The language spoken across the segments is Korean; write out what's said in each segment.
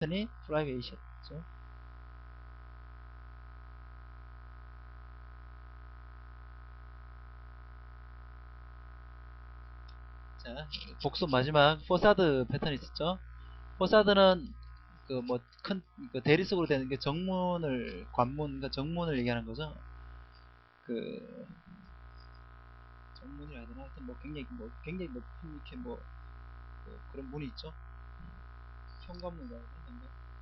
패턴이 프라이베이션이죠. 자, 복습 마지막 포사드 패턴이 있었죠. 포사드는 그 뭐 큰 그 대리석으로 되는 게 정문을 관문, 그러니까 정문을 얘기하는 거죠. 그 정문이라 해야 되나? 하여튼 굉장히 높은 이렇게 그런 문이 있죠. 현관문이라고 해야 되나?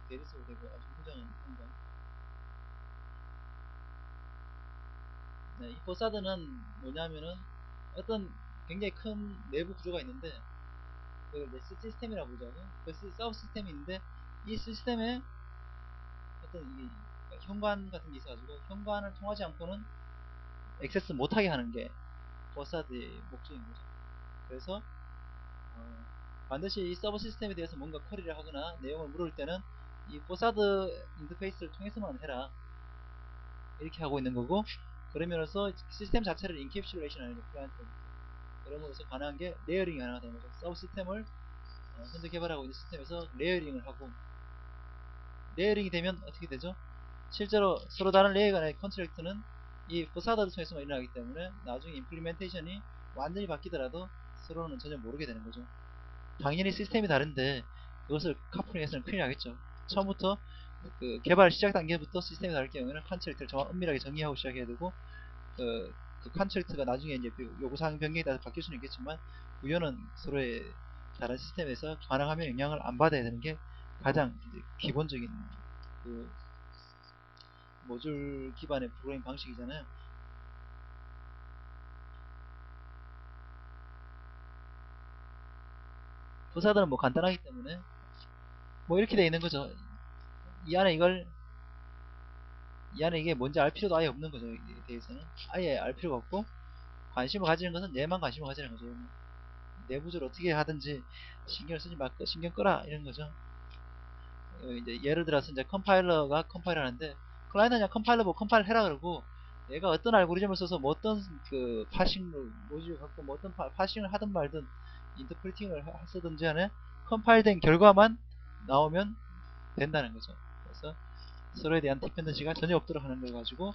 대리석으로 되고 아주 웅장한 현관. 네, 이 포사드는 뭐냐면은 어떤 굉장히 큰 내부 구조가 있는데 그걸 이제 시스템이라고 보죠. 그 사우 시스템이 있는데 이 시스템에 어떤 이 현관 같은 게 있어가지고 현관을 통하지 않고는 액세스 못하게 하는 게 포사드의 목적인 거죠. 그래서 어, 반드시 이 서버 시스템에 대해서 뭔가 쿼리를 하거나 내용을 물을 때는 이 포사드 인터페이스를 통해서만 해라 이렇게 하고 있는 거고, 그러면서 시스템 자체를 인캡슐레이션 하는 플라이언트, 그러면서 가능한 게 레이어링이 가능하다는 거죠. 서브 시스템을 현재 개발하고 있는 시스템에서 레이어링을 하고, 레이어링이 되면 어떻게 되죠? 실제로 서로 다른 레이어 간의 컨트랙트는 이 포사드를 통해서만 일어나기 때문에 나중에 임플리멘테이션이 완전히 바뀌더라도 서로는 전혀 모르게 되는 거죠. 당연히 시스템이 다른데 그것을 카풀링해서는 큰일 나겠죠. 처음부터 그 개발 시작 단계부터 시스템이 다를 경우에는 컨트랙트를 정확 은밀하게 정의하고 시작해야 되고, 그 컨트랙트가 나중에 이제 요구사항 변경에 따라서 바뀔 수는 있겠지만 구현은 서로의 다른 시스템에서 가능하면 영향을 안 받아야 되는 게 가장 이제 기본적인 그 모듈 기반의 프로그래밍 방식이잖아요. 부사들은 뭐 간단하기 때문에 뭐 이렇게 돼 있는 거죠. 이 안에 이걸 이 안에 이게 뭔지 알 필요도 아예 없는 거죠. 이에 대해서는 아예 알 필요가 없고, 관심을 가지는 것은 얘만 관심을 가지는 거죠. 얘만. 내부적으로 어떻게 하든지 신경을 쓰지 말고 신경 끄라 이런 거죠. 이제 예를 들어서 이제 컴파일러가 컴파일 하는데 클라이언트가 그냥 컴파일러 뭐 컴파일 해라 그러고, 얘가 어떤 알고리즘을 써서 뭐 어떤 그 파싱을 모듈 갖고 뭐 어떤 파싱을 하든 말든 인터프리팅을 쓰든지 안에 컴파일된 결과만 나오면 된다는 거죠. 그래서 서로에 대한 디펜던시가 전혀 없도록 하는 걸 가지고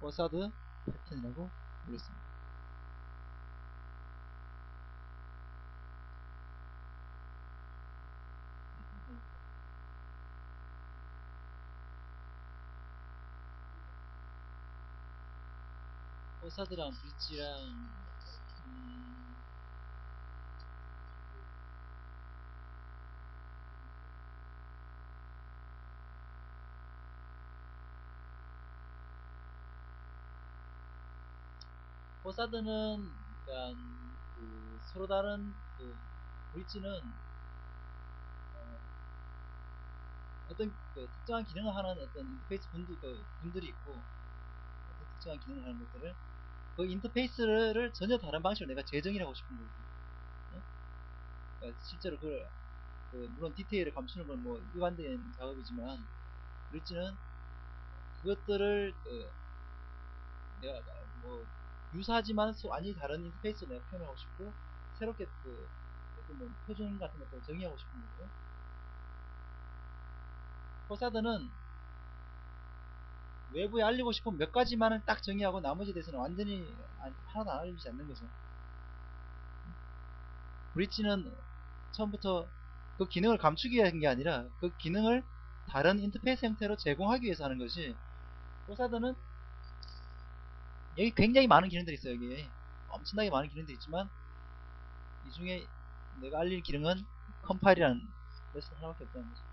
포사드 패턴이라고 불렀습니다. 포사드랑 브릿지랑 음, 포사드는 그러니까 서로 다른 브릿지는 어떤 특정한 기능을 하는 어떤 인터페이스 분들이 있고, 어떤 특정한 기능을 하는 것들을 그 인터페이스를 전혀 다른 방식으로 내가 재정의하고 싶은 거고, 어? 그러니까 실제로 물론 디테일을 감추는 건 뭐 일반적인 작업이지만 브릿지는 그것들을 내가 뭐 유사하지만 완전히 다른 인터페이스로 내가 표현하고 싶고, 새롭게 어떤 뭐 표준 같은 것들을 정의하고 싶은 거고, 포사드는 외부에 알리고 싶은 몇 가지만은 딱 정의하고 나머지에 대해서는 완전히 하나도 안 알려주지 않는 거죠. 브릿지는 처음부터 그 기능을 감추기 위한 게 아니라 그 기능을 다른 인터페이스 형태로 제공하기 위해서 하는 것이, 포사드는 여기 굉장히 많은 기능들이 있어요. 여기 엄청나게 많은 기능들이 있지만 이 중에 내가 알릴 기능은 컴파일이라는 레슨 하나밖에 없다는 거죠.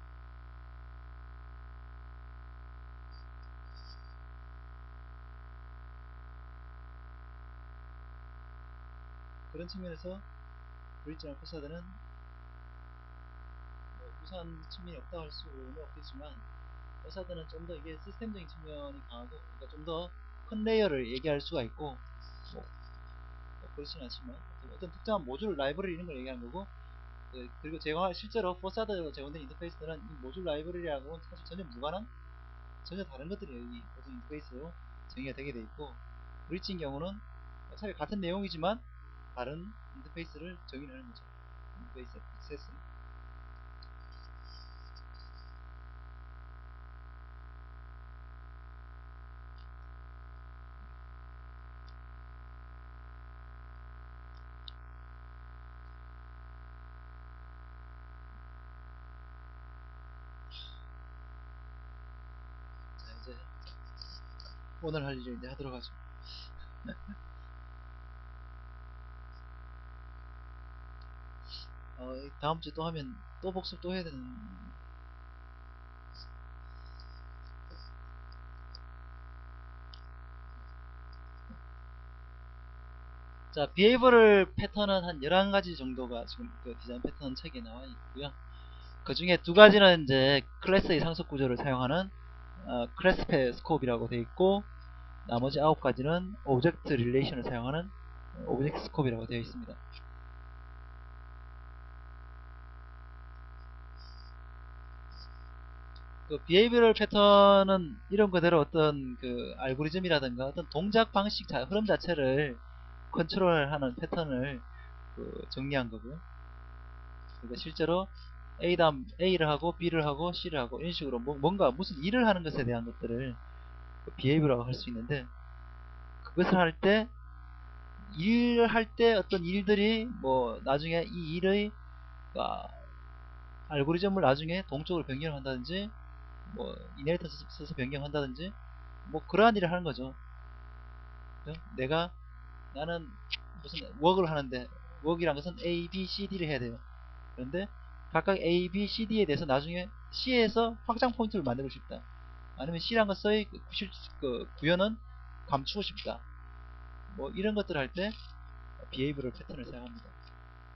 그런 측면에서 브릿지랑 포사드는 뭐 유사한 측면이 없다고 할 수는 없겠지만, 포사드는 좀 더 이게 시스템적인 측면이 강하고, 그러니까 좀 더 큰 레이어를 얘기할 수가 있고, 뭐, 그렇진 않지만 어떤 특정한 모듈 라이브러리 이런 걸 얘기하는 거고, 그리고 실제로 포사드로 제공된 인터페이스는 이 모듈 라이브러리하고는 사실 전혀 무관한 전혀 다른 것들이 이 모듈 인터페이스로 정의가 되게 돼 있고, 브릿지인 경우는 어차피 같은 내용이지만 다른 인터페이스를 정의를 하는 거죠. 인터페이스 액세스. 이제 오늘 할 일을 이제 하도록 하죠. 다음 주에 또 하면 또 복습 또 해야 되는. 자, 비헤이버럴 패턴은 한 11가지 정도가 지금 그 디자인 패턴 책에 나와 있고요. 그 중에 두 가지는 이제 클래스의 상속 구조를 사용하는 클래스페 스코프이라고 되어 있고, 나머지 9가지는 오브젝트 릴레이션을 사용하는 오브젝트 스코프이라고 되어 있습니다. 그 비헤이비럴 패턴은 이런 그대로 어떤 그 알고리즘이라든가 어떤 동작 방식 흐름 자체를 컨트롤하는 패턴을 정리한 거고요. 그러니까 실제로 A를 하고 B를 하고 C를 하고 이런 식으로 뭔가 무슨 일을 하는 것에 대한 것들을 비헤이비어라고 할 수 있는데, 그것을 일할 때 어떤 일들이 뭐 나중에 이 일의 아, 알고리즘을 나중에 동적으로 변경한다든지 뭐 이네리턴스 써서 변경한다든지 뭐 그러한 일을 하는 거죠. 나는 무슨 워크를 하는데, 워크이란 것은 A, B, C, D를 해야 돼요. 그런데 각각 A, B, C, D에 대해서 나중에 C에서 확장 포인트를 만들고 싶다. 아니면 C란 것의 구현은 감추고 싶다. 뭐 이런 것들을 할 때 behavioral 패턴을 사용합니다.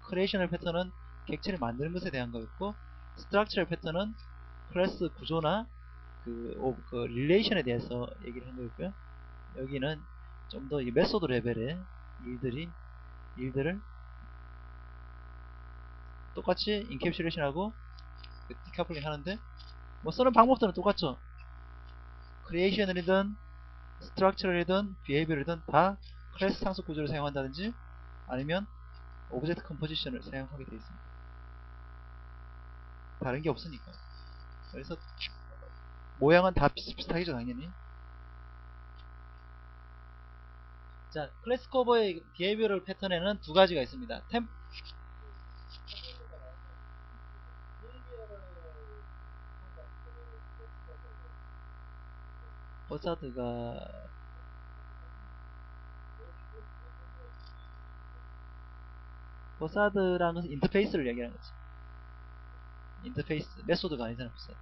creational 패턴은 객체를 만드는 것에 대한 거였고, structural 패턴은 클래스 구조나 그 릴레이션에 대해서 얘기를 한 거였고요. 여기는 좀 더 메소드 레벨의 일들을 똑같이 인캡슐레이션하고 디카플링 하는데, 뭐 쓰는 방법들은 똑같죠. 크리에이션이든 스트럭처럴이든 비헤이비어이든 다 클래스 상속 구조를 사용한다든지 아니면 오브젝트 컴포지션을 사용하게 되어 있습니다. 다른 게 없으니까. 그래서 모양은 다 비슷비슷하겠죠, 당연히. 자, 클래스 커버의 비헤이비어럴 패턴에는 두 가지가 있습니다. 버사드가 버사드라는 것은 인터페이스를 얘기하는 거지. 인터페이스, 메소드가 아니잖아, 버사드.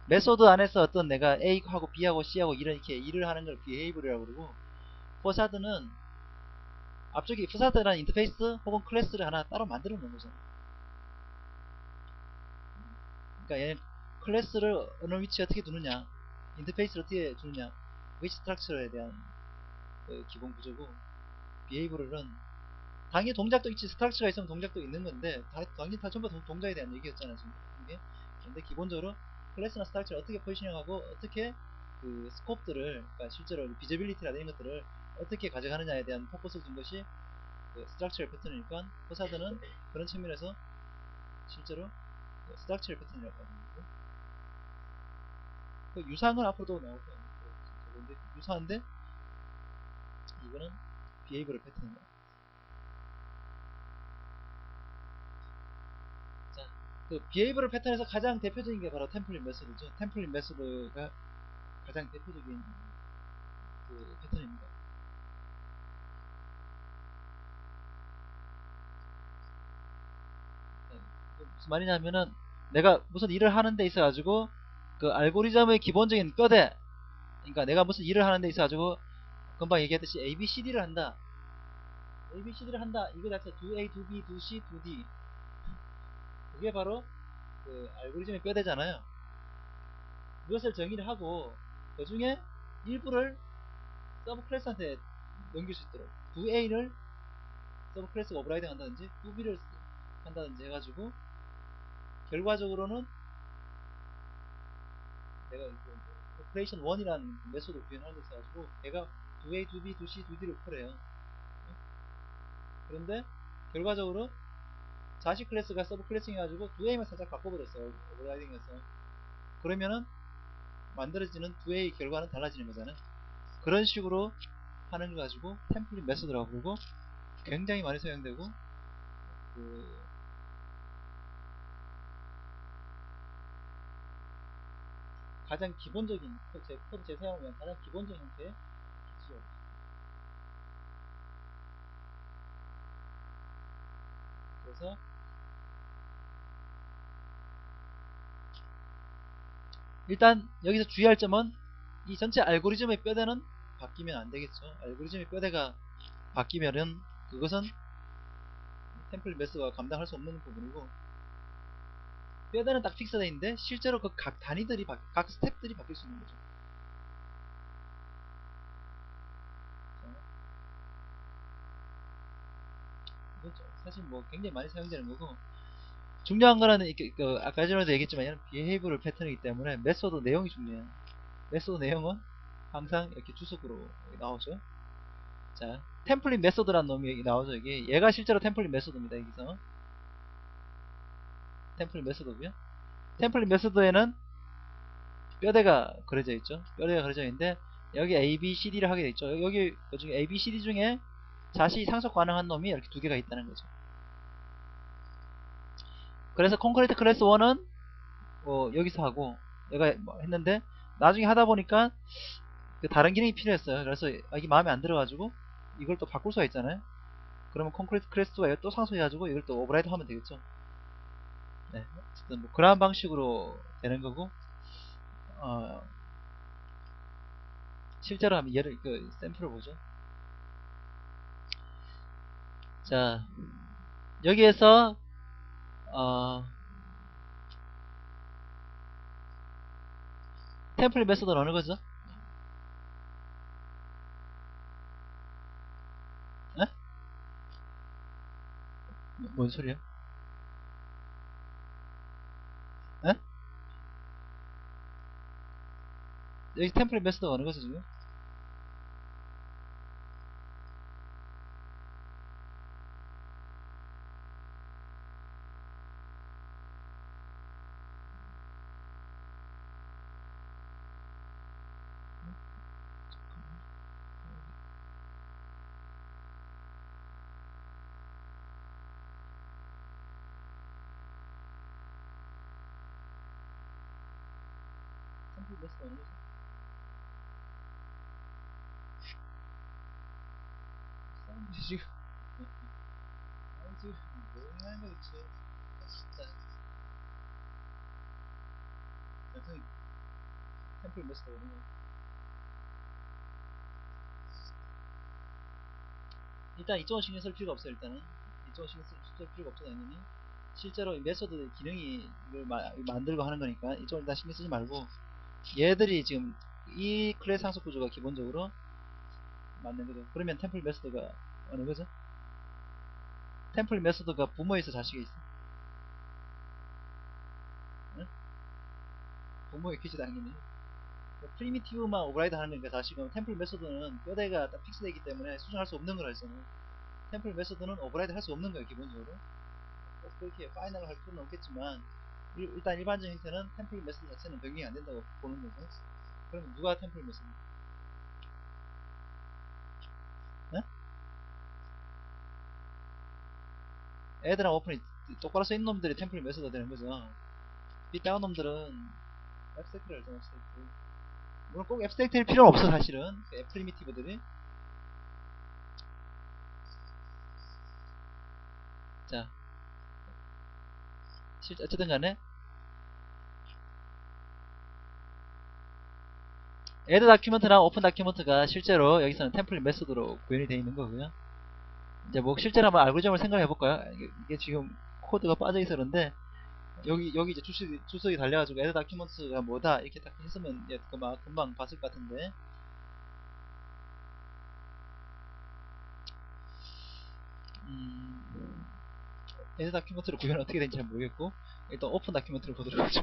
메소드 안에서 어떤 내가 A하고 B하고 C하고 이렇게 일을 하는 걸 비헤이비어라고 그러고, 포사드는 앞쪽에 포사드라는 인터페이스 혹은 클래스를 하나 따로 만들어 놓은 거죠. 그러니까 얘는 클래스를 어느 위치에 어떻게 두느냐, 인터페이스를 어떻게 두느냐, 그게 스트럭처에 대한 기본 구조고, 비헤이비어는 당연히 동작도 있지, 스트럭처가 있으면 동작도 있는 건데 당연히 다 전부 동작에 대한 얘기였잖아 지금 이게. 근데 기본적으로 클래스나 스트럭처를 어떻게 포지셔닝하고 어떻게 그 스코프들을, 그러니까 실제로 비저빌리티나 이런 것들을 어떻게 가져가느냐에 대한 포커스를 둔 것이 그 스트럭처럴 패턴이니까, 포사드는 그런 측면에서 실제로 스트럭처럴 패턴이라고 하는 거고, 그 유사한 건 앞으로도 나올 거예요. 근데 유사한데 이거는 비헤이비어럴 패턴입니다. 자, 그 비헤이비어럴 패턴에서 가장 대표적인 게 바로 템플릿 메소드죠. 템플릿 메소드가 가장 대표적인 그 패턴입니다. 무슨 말이냐면은 내가 무슨 일을 하는 데 있어 가지고 그 알고리즘의 기본적인 뼈대, 그러니까 내가 무슨 일을 하는 데 있어 가지고 금방 얘기했듯이 ABCD를 한다. ABCD를 한다. 이거 자체 2A, 2B, 2C, 2D. 그게 바로 그 알고리즘의 뼈대잖아요. 그것을 정의를 하고 그 중에 일부를 서브 클래스한테 넘길 수 있도록 2A를 서브 클래스가 오버라이딩 한다든지 2B를 한다든지 해가지고 결과적으로는 내가 오퍼레이션 1이라는 메소드 구현하는 데 있어가지고 걔가 2A, 2B, 2C, 2D를 콜해요. 그런데 결과적으로 자식 클래스가 서브 클래싱 해가지고 2A만 살짝 바꿔버렸어요. 오버라이딩해서. 그러면은 만들어지는 2A 결과는 달라지는 거잖아요. 그런 식으로 하는 거 가지고 템플릿 메소드라고 부르고, 굉장히 많이 사용되고, 그 가장 기본적인 코드 재사용하면 가장 기본적인 형태의 기지요. 그래서 일단 여기서 주의할 점은 이 전체 알고리즘의 뼈대는 바뀌면 안 되겠죠. 알고리즘의 뼈대가 바뀌면은 그것은 템플릿 매스가 감당할 수 없는 부분이고, 뼈대는 딱 픽스되어 있는데 실제로 그 각 단위들이 각 스텝들이 바뀔 수 있는 거죠. 이건 사실 뭐 굉장히 많이 사용되는 거고, 중요한 거는 아까 전에도 얘기했지만 비헤이브럴 패턴이기 때문에 메소드 내용이 중요해요. 메소드 내용은 항상 이렇게 주석으로 나오죠. 자, 템플릿 메소드라는 놈이 나오죠. 이게 얘가 실제로 템플릿 메소드입니다. 여기서 템플릿 메소드고요. 템플릿 메소드에는 뼈대가 그려져 있죠. 뼈대가 그려져 있는데 여기 A, B, C, D를 하게 돼 있죠. 여기 그 중에 A, B, C, D 중에 자시 상속 가능한 놈이 이렇게 두 개가 있다는 거죠. 그래서 콘크리트 클래스 1은 여기서 하고 얘가 뭐 했는데 나중에 하다 보니까 그 다른 기능이 필요했어요. 그래서 이게 마음에 안 들어가지고 이걸 또 바꿀 수가 있잖아요. 그러면 콘크리트 클래스 2가 또 상속해가지고 이걸 또 오버라이드 하면 되겠죠. 네, 어쨌든 뭐 그런 방식으로 되는 거고, 어, 실제로 하면 얘를 그 샘플을 보죠. 자, 여기에서 템플릿 메소드는 어느 거죠? 에? 뭔 소리야? 에? 여기 템플릿 메소드가 어느 거죠 지금? 템플릿 메소드 어느 거죠? 사람들이 지금 지금 뭐 하는 거 있지? 진짜 여튼 템플릿 메소드 어느 거? 일단 이쪽은 신경 쓸 필요가 없어요. 일단은 이쪽은 신경 쓸 필요가 없죠 당연히. 실제로 이 메소드 기능이 이걸 만들고 하는 거니까 이쪽은 일단 신경 쓰지 말고, 얘들이 지금 이 클래스 상속 구조가 기본적으로 맞는 거죠. 그러면 템플릿 메소드가 어느 거죠? 템플릿 메소드가 부모에서 자식에 있어. 응? 부모의 퀴즈 당연히. 프리미티브만 오버라이드 하는 거니까 자식은, 템플릿 메소드는 뼈대가 딱 픽스되기 때문에 수정할 수 없는 걸 알잖아요. 템플릿 메소드는 오버라이드 할 수 없는 거예요 기본적으로. 꼭 그렇게 파이널을 할 필요는 없겠지만 일단 일반적인 형태는 템플릿 메소드 자체는 변경이 안 된다고 보는 거고. 그럼 누가 템플릿 메소드? 응? 애들랑 오픈이 똑바로 써있는 놈들이 템플릿 메소드가 되는 거죠. 빗다운 놈들은 앱스트랙트를 알죠. 앱스트랙트. 물론 꼭 앱스트랙트일 필요는 없어 사실은. 앱 프리미티브들이. 자, 어쨌든 간에 애드 다큐멘트랑 오픈 다큐멘트가 실제로 여기서는 템플릿 메소드로 구현이 되어 있는 거고요. 이제 뭐 실제로 한번 알고리즘을 생각해 볼까요? 이게 지금 코드가 빠져 있어 그런데 여기 이제 주석이 달려가지고 애드 다큐멘트가 뭐다 이렇게 딱 했으면 금방 봤을 것 같은데, 애드 다큐멘트로 구현 어떻게 되는지 잘 모르겠고 일단 오픈 다큐멘트를 보도록 하죠.